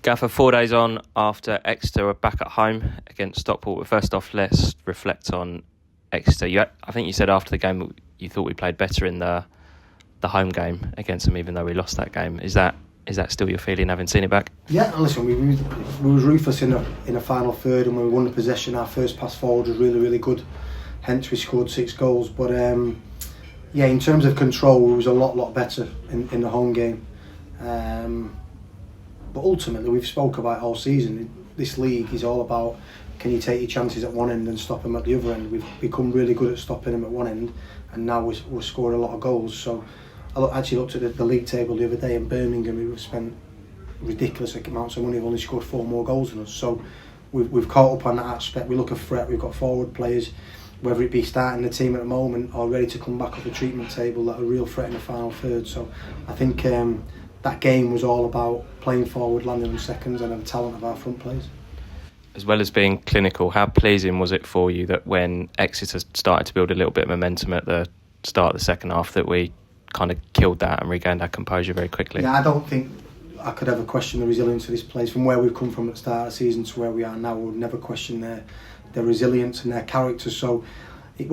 Gaffer, 4 days on after Exeter were back at home against Stockport. But first off, let's reflect on Exeter. I think you said after the game you thought we played better in the home game against them, even though we lost that game. Is that still your feeling, having seen it back? Yeah, listen, we was ruthless in a final third, and when we won the possession, our first pass forward was really, really good. Hence, we scored 6 goals. But in terms of control, we was a lot better in the home game. But ultimately, we've spoke about all season. This league is all about, can you take your chances at one end and stop them at the other end? We've become really good at stopping them at one end, and now we're scoring a lot of goals. So I actually looked at the league table the other day in Birmingham. We've spent ridiculous amounts of money. We've only scored 4 more goals than us. So we've caught up on that aspect. We look a threat. We've got forward players, whether it be starting the team at the moment or ready to come back up the treatment table, that are a real threat in the final third. So I think that game was all about playing forward, landing on seconds, and the talent of our front players. As well as being clinical, how pleasing was it for you that when Exeter started to build a little bit of momentum at the start of the second half, that we kind of killed that and regained our composure very quickly? Yeah, I don't think I could ever question the resilience of this place. From where we've come from at the start of the season to where we are now, I would never question their resilience and their character. So I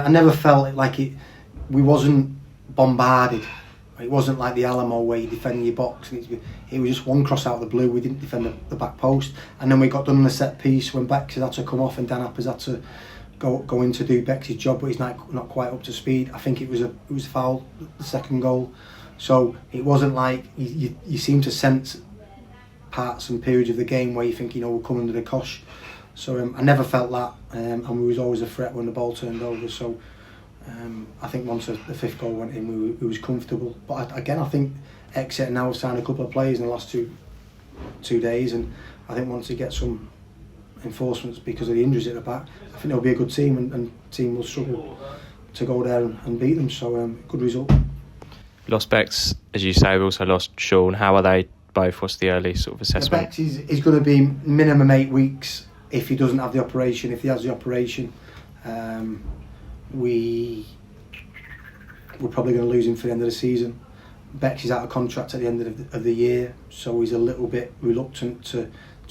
never felt like we wasn't bombarded. It wasn't like the Alamo where you defend your box. It was just one cross out of the blue. We didn't defend the back post, and then we got done on a set piece when Bex's had to come off and Dan Appers had to go in to do Bex's job, but he's not quite up to speed. I think it was a foul, the second goal. So it wasn't like you seem to sense parts and periods of the game where you think, we're coming under the cosh. So I never felt that, and we was always a threat when the ball turned over. So I think once the 5th goal went in, we was comfortable. But I think Exeter now have signed a couple of players in the last two days, and I think once they get some enforcements because of the injuries at the back, I think they'll be a good team, and team will struggle to go there and beat them. So good result. Lost Bex, as you say. We also lost Sean. How are they both? What's the early sort of assessment? Bex is going to be minimum 8 weeks if he doesn't have the operation. If he has the operation, we're probably going to lose him for the end of the season. Bex is out of contract at the end of the year, so he's a little bit reluctant to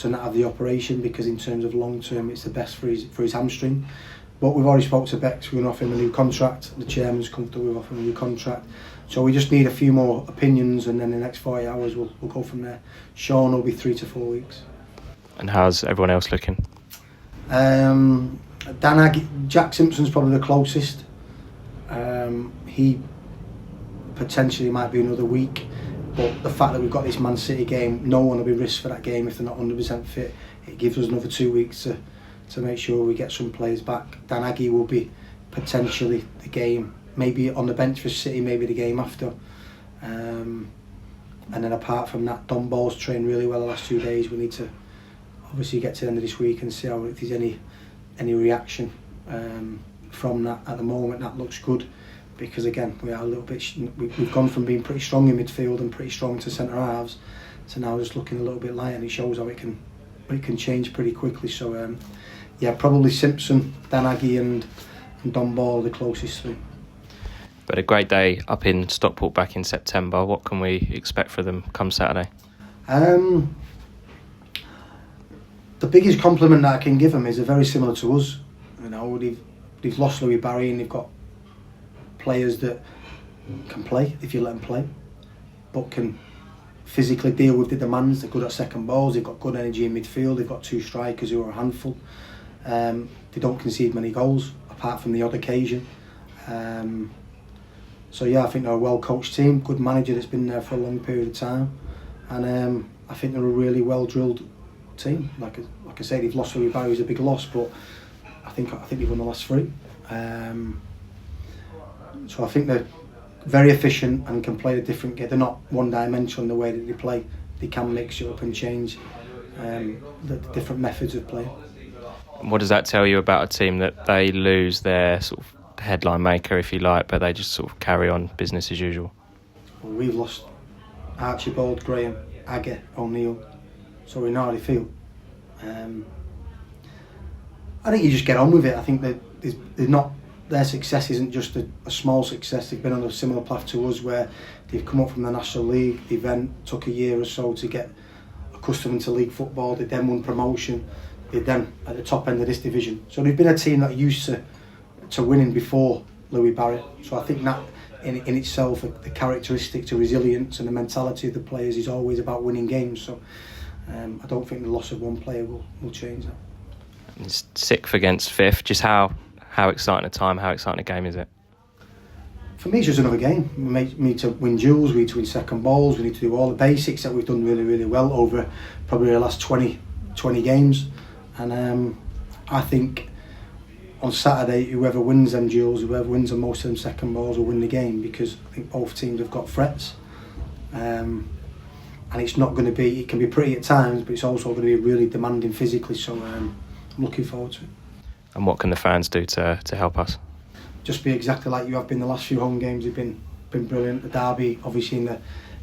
not have the operation, because in terms of long term it's the best for his hamstring. But we've already spoke to Bex. We're going to offer him a new contract. The chairman's comfortable with offering a new contract, so we just need a few more opinions, and then the next 40 hours we'll go from there. Sean will be 3 to 4 weeks. And how's everyone else looking? Jack Simpson's probably the closest. He potentially might be another week, but the fact that we've got this Man City game, no one will be risked for that game if they're not 100% fit. It gives us another 2 weeks to make sure we get some players back. Dan Aggie will be potentially the game, maybe on the bench for City, maybe the game after. And then apart from that, Don Ball's trained really well the last 2 days. We need to obviously get to the end of this week and see if there's any reaction from that. At the moment, that looks good, because again, we are a little bit. We've gone from being pretty strong in midfield and pretty strong to centre halves to now just looking a little bit light, and it shows how it can change pretty quickly. So probably Simpson, Dan Aggie and Don Ball are the closest three. But a great day up in Stockport back in September. What can we expect for them come Saturday? The biggest compliment that I can give them is they're very similar to us. They've lost Louis Barry, and they've got players that can play if you let them play, but can physically deal with the demands. They're good at second balls. They've got good energy in midfield. They've got 2 strikers who are a handful. They don't concede many goals apart from the odd occasion. I think they're a well coached team. Good manager that's been there for a long period of time, and I think they're a really well drilled team. Like I say, they've lost Louis Barry, who's a big loss, but I think they've won the last 3. So I think they're very efficient and can play a different game. They're not one-dimensional in the way that they play. They can mix it up and change the different methods of play. What does that tell you about a team that they lose their sort of headline maker, if you like, but they just sort of carry on business as usual? Well, we've lost Archibald, Graham, Agger, O'Neill, so we know how they feel. I think you just get on with it. I think that they're not their success isn't just a small success. They've been on a similar path to us, where they've come up from the National League. The event took a year or so to get accustomed to league football. They then won promotion. They then at the top end of this division. So they've been a team that are used to winning before Louis Barrett. So I think that in itself, the characteristic to resilience and the mentality of the players is always about winning games. So I don't think the loss of one player will change that. It's 6th against 5th. Just how exciting a time, how exciting a game is it? For me, it's just another game. We need to win duels, we need to win second balls, we need to do all the basics that we've done really, really well over probably the last 20 games. And I think on Saturday, whoever wins them duels, whoever wins them most of them second balls will win the game, because I think both teams have got threats. And it's not going to be, it can be pretty at times, but it's also going to be really demanding physically. So I'm looking forward to it. And what can the fans do to help us? Just be exactly like you have been the last few home games. Have been brilliant. The derby, obviously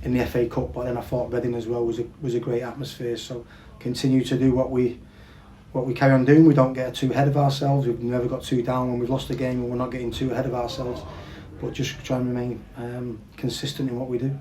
in the FA Cup, but then I thought Reading as well was a great atmosphere. So continue to do what we carry on doing. We don't get too ahead of ourselves. We've never got too down when we've lost a game, and we're not getting too ahead of ourselves. But just try and remain consistent in what we do.